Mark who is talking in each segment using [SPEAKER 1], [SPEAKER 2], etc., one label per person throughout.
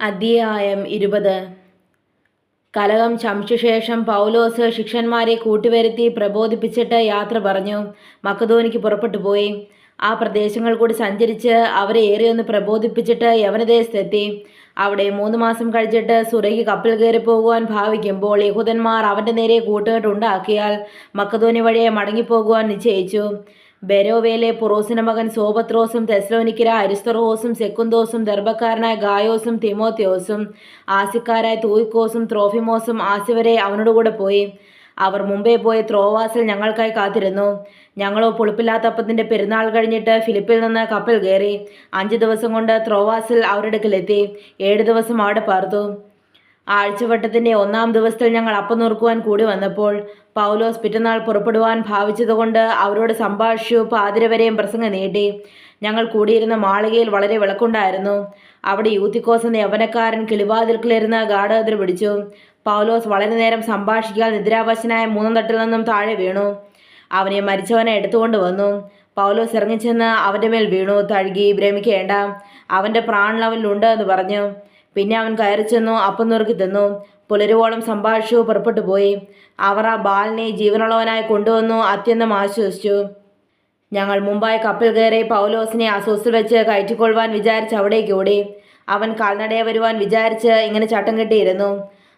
[SPEAKER 1] അധ്യായം 20. കലഹം ശമിച്ചശേഷം പൗലോസ് ശിഷ്യന്മാരെ കൂട്ടിവരുത്തി പ്രബോധിപ്പിച്ചിട്ട് യാത്ര പറഞ്ഞു മക്കദോനിക്ക് പുറപ്പെട്ടുപോയി. ആ പ്രദേശങ്ങൾ കൂടി സഞ്ചരിച്ച് അവരെ ഏറിയൊന്ന് പ്രബോധിപ്പിച്ചിട്ട് യവനദേശത്തെത്തി. അവിടെ 3 മാസം കഴിച്ചിട്ട് സുറയ്ക്ക് കപ്പൽ കയറി പോകുവാൻ ഭാവിക്കുമ്പോൾ യഹൂദന്മാർ അവൻ്റെ നേരെ കൂട്ടുകെട്ടുണ്ടാക്കിയാൽ മക്കദോനി വഴിയെ മടങ്ങിപ്പോകുവാൻ നിശ്ചയിച്ചു. ബെരോവയിലെ പുറോസിന്റെ മകൻ സോപത്രോസും തെസ്സലോനിക്കരായ അരിസ്തർഹോസും സെക്കുന്തോസും ദർബക്കാരനായ ഗായോസും തിമോത്തിയോസും ആസിക്കാരായ തൂയിക്കോസും ത്രോഫിമോസും ആസിവരെ അവനോടുകൂടെ പോയി. അവർ മുമ്പേ പോയി ത്രോവാസിൽ ഞങ്ങൾക്കായി കാത്തിരുന്നു. ഞങ്ങളോ പുളിപ്പില്ലാത്തപ്പത്തിൻ്റെ പെരുന്നാൾ കഴിഞ്ഞിട്ട് ഫിലിപ്പിൽ നിന്ന് കപ്പൽ കയറി 5 ദിവസം കൊണ്ട് ത്രോവാസിൽ അവരുടെ അടുക്കലെത്തി. 7 ദിവസം അവിടെ പാർത്തു. ആഴ്ചവട്ടത്തിൻ്റെ 1-ാം ദിവസത്തിൽ ഞങ്ങൾ അപ്പം നുറുക്കുവാൻ കൂടി വന്നപ്പോൾ പൗലോസ് പിറ്റന്നാൾ പുറപ്പെടുവാൻ ഭാവിച്ചതുകൊണ്ട് അവരോട് സംഭാഷിച്ചു. പാതിരവരെയും പ്രസംഗം നീട്ടി. ഞങ്ങൾ കൂടിയിരുന്ന മാളികയിൽ വളരെ വിളക്കുണ്ടായിരുന്നു. അവിടെ യൂത്തിക്കോസ് എന്ന യവനക്കാരൻ കിളിവാതിൽക്കിലിരുന്ന് ഗാഠനിദ്ര പിടിച്ചു. പൗലോസ് വളരെ നേരം സംഭാഷിക്കാൻ നിദ്രാവശനായ 3 തട്ടിൽ നിന്നും താഴെ വീണു. അവനെ മരിച്ചവനെ എടുത്തുകൊണ്ട് വന്നു. പൗലോസ് ഇറങ്ങിച്ചെന്ന് അവൻ്റെ മേൽ വീണു. തഴുകി, ഭ്രമിക്കേണ്ട, അവൻ്റെ പ്രാണൻ അവനിലുണ്ട് എന്ന് പറഞ്ഞു. പിന്നെ അവൻ കയറി ചെന്നു അപ്പം നുറുക്കി തിന്നു. പുലരുവോളം സംഭാഷിച്ചു പുറപ്പെട്ടു പോയി. അവർ ആ ബാലനെ ജീവനുള്ളവനായി കൊണ്ടുവന്നു അത്യന്തം ആശ്വസിച്ചു. ഞങ്ങൾ മുമ്പായി കപ്പൽ കയറി പൗലോസിനെ അസോസിൽ വെച്ച് കയറ്റിക്കൊള്ളുവാൻ വിചാരിച്ച് അവിടേക്ക് ഓടി. അവൻ കാൽനടയെ വരുവാൻ വിചാരിച്ച് ഇങ്ങനെ ചട്ടം കെട്ടിയിരുന്നു.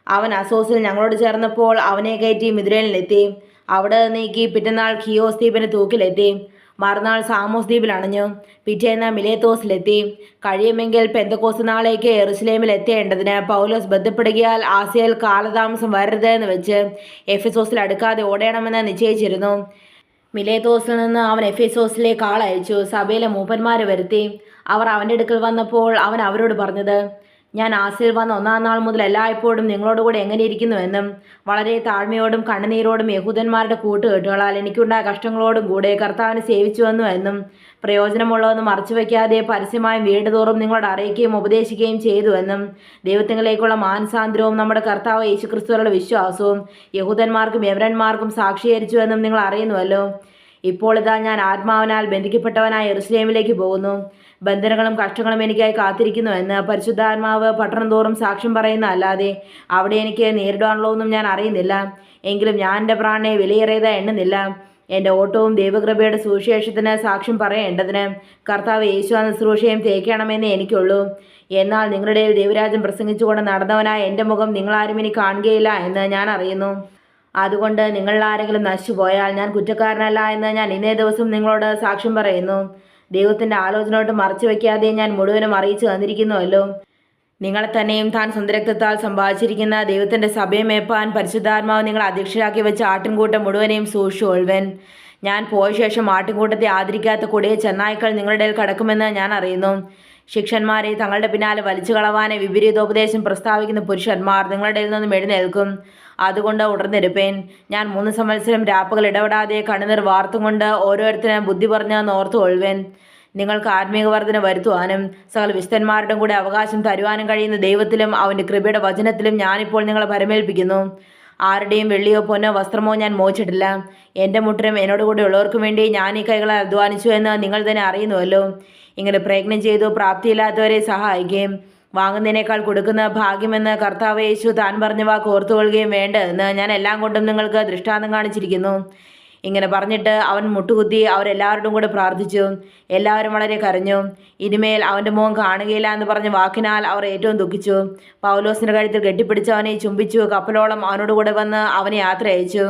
[SPEAKER 1] അവൻ അസോസിൽ ഞങ്ങളോട് ചേർന്നപ്പോൾ അവനെ കയറ്റി മിദ്രേനിലെത്തി. അവിടെ നീക്കി പിറ്റന്നാൾ ഖിയോസ് ദ്വീപിന് തൂക്കിലെത്തി. മറുനാൾ സാമോസ് ദ്വീപിൽ അണഞ്ഞു. പിറ്റേന്ന് മിലേത്തോസിലെത്തി. കഴിയുമെങ്കിൽ പെന്തക്കോസ്ത് നാളേക്ക് യെറുശലേമിൽ എത്തേണ്ടതിന് പൗലോസ് ബന്ധപ്പെടുകയാൽ ആസിയയിൽ കാലതാമസം വരരുത് എന്ന് വെച്ച് എഫെസോസിൽ അടുക്കാതെ ഓടണമെന്ന് നിശ്ചയിച്ചിരുന്നു. മിലേത്തോസിൽ നിന്ന് അവൻ എഫെസോസിലേക്ക് ആളയച്ചു. സഭയിലെ മൂപ്പന്മാരെ വരുത്തി. അവർ അവൻ്റെ അടുക്കൽ വന്നപ്പോൾ അവൻ അവരോട് പറഞ്ഞത്, ഞാൻ ആസിയിൽ വന്ന 1-ാം നാൾ മുതൽ എല്ലായ്പ്പോഴും നിങ്ങളോടുകൂടെ എങ്ങനെ ഇരിക്കുന്നുവെന്നും വളരെ താഴ്മയോടും കണ്ണുനീരോടും യഹൂദന്മാരുടെ കൂട്ടുകെട്ടുകളാൽ എനിക്കുണ്ടായ കഷ്ടങ്ങളോടും കൂടെ കർത്താവിനെ സേവിച്ചുവെന്നു എന്നും പ്രയോജനമുള്ളതെന്ന് മറച്ചുവെക്കാതെ പരസ്യമായും വീടുതോറും നിങ്ങളോട് അറിയിക്കുകയും ഉപദേശിക്കുകയും ചെയ്തുവെന്നും ദൈവത്തിങ്കിലേക്കുള്ള മാനസാന്തരവും നമ്മുടെ കർത്താവ് യേശുക്രിസ്തുവിലുള്ള വിശ്വാസവും യഹൂദന്മാർക്കും യവനന്മാർക്കും സാക്ഷീകരിച്ചുവെന്നും നിങ്ങൾ അറിയുന്നുവല്ലോ. ഇപ്പോൾ ഇതാ ഞാൻ ആത്മാവിനാൽ ബന്ധിക്കപ്പെട്ടവനായി യെറുശലേമിലേക്ക് പോകുന്നു. ബന്ധനങ്ങളും കഷ്ടങ്ങളും എനിക്കായി കാത്തിരിക്കുന്നുവെന്ന് പരിശുദ്ധാത്മാവ് പട്ടണം തോറും സാക്ഷ്യം പറയുന്ന അല്ലാതെ അവിടെ എനിക്ക് നേരിടാനുള്ളതൊന്നും ഞാൻ അറിയുന്നില്ല. എങ്കിലും ഞാൻ എൻ്റെ പ്രാണനെ വിലയേറിയതായി എണ്ണുന്നില്ല. എൻ്റെ ഓട്ടവും ദൈവകൃപയുടെ സുവിശേഷത്തിന് സാക്ഷ്യം പറയേണ്ടതിന് കർത്താവ് യേശു എന്ന ശുശ്രൂഷയും തേക്കണമെന്നേ എനിക്കുള്ളൂ. എന്നാൽ നിങ്ങളുടെ ദൈവരാജ്യം പ്രസംഗിച്ചുകൊണ്ട് നടന്നവനായ എൻ്റെ മുഖം നിങ്ങളാരും ഇനി കാണുകയില്ല എന്ന് ഞാൻ അറിയുന്നു. അതുകൊണ്ട് നിങ്ങളിൽ ആരെങ്കിലും നശിച്ചുപോയാൽ ഞാൻ കുറ്റക്കാരനല്ല എന്ന് ഞാൻ ഇന്നേ ദിവസം നിങ്ങളോട് സാക്ഷ്യം പറയുന്നു. ദൈവത്തിൻ്റെ ആലോചനയോട്ട് മറച്ചു വയ്ക്കാതെ ഞാൻ മുഴുവനും അറിയിച്ചു തന്നിരിക്കുന്നുവല്ലോ. നിങ്ങളെ തന്നെയും താൻ സ്വന്തരക്തത്താൽ സമ്പാദിച്ചിരിക്കുന്ന ദൈവത്തിൻ്റെ സഭയെ മേപ്പാൻ പരിശുദ്ധാത്മാവ് നിങ്ങൾ അധ്യക്ഷരാക്കി വെച്ച ആട്ടിൻകൂട്ടം മുഴുവനെയും സൂക്ഷിച്ചുകൊള്ളുവൻ. ഞാൻ പോയ ശേഷം ആട്ടിൻകൂട്ടത്തെ ആദരിക്കാത്ത കൊടിയ ചെന്നായ്ക്കൾ നിങ്ങളുടെ ഇടയിൽ കടക്കുമെന്ന് ഞാൻ അറിയുന്നു. ശിഷ്യന്മാരെ തങ്ങളുടെ പിന്നാലെ വലിച്ചു കളവാനെ വിപരീതോപദേശം പ്രസ്താവിക്കുന്ന പുരുഷന്മാർ നിങ്ങളുടെ ഇടയിൽ നിന്നും എഴുന്നേൽക്കും. അതുകൊണ്ട് ഉണർന്നിരുപ്പേൻ. ഞാൻ 3 സംവത്സരം രാപ്പകൽ ഇടപെടാതെ കണ്ണുനീർ വാർത്തും കൊണ്ട് ഓരോരുത്തരെ ബുദ്ധി പറഞ്ഞെന്ന് ഓർത്തുകൊള്ളുവൻ. നിങ്ങൾക്ക് ആത്മീക വർധന വരുത്തുവാനും സകല വിശുദ്ധന്മാരുടെ കൂടെ അവകാശം തരുവാനും കഴിയുന്ന ദൈവത്തിലും അവൻ്റെ കൃപയുടെ വചനത്തിലും ഞാനിപ്പോൾ നിങ്ങളെ പരമേൽപ്പിക്കുന്നു. ആരുടെയും വെള്ളിയോ പൊന്നോ വസ്ത്രമോ ഞാൻ മോഹിച്ചിട്ടില്ല. എൻ്റെ മുട്ടരും എന്നോടുകൂടെ ഉള്ളവർക്കും വേണ്ടി ഞാൻ ഈ കൈകളെ അധ്വാനിച്ചു എന്ന് നിങ്ങൾ തന്നെ അറിയുന്നുവല്ലോ. ഇങ്ങനെ പ്രയത്നം ചെയ്തു പ്രാപ്തിയില്ലാത്തവരെ സഹായിക്കുകയും വാങ്ങുന്നതിനേക്കാൾ കൊടുക്കുന്ന ഭാഗ്യമെന്ന് കർത്താവ് യേശു താൻ പറഞ്ഞ വാക്ക് ഓർത്തുകൊള്ളുകയും വേണ്ടതെന്ന് ഞാൻ എല്ലാം കൊണ്ടും നിങ്ങൾക്ക് ദൃഷ്ടാന്തം കാണിച്ചിരിക്കുന്നു. ഇങ്ങനെ പറഞ്ഞിട്ട് അവൻ മുട്ടുകുത്തി അവരെല്ലാവരോടും കൂടെ പ്രാർത്ഥിച്ചു. എല്ലാവരും വളരെ കരഞ്ഞു. ഇനിമേൽ അവൻ്റെ മുഖം കാണുകയില്ല എന്ന് പറഞ്ഞ വാക്കിനാൽ അവർ ഏറ്റവും ദുഃഖിച്ചു. പൗലോസിൻ്റെ കഴുത്തിൽ കെട്ടിപ്പിടിച്ച് അവനെ ചുംബിച്ചു. കപ്പലോളം അവനോടുകൂടെ വന്ന് അവനെ യാത്ര അയച്ചു.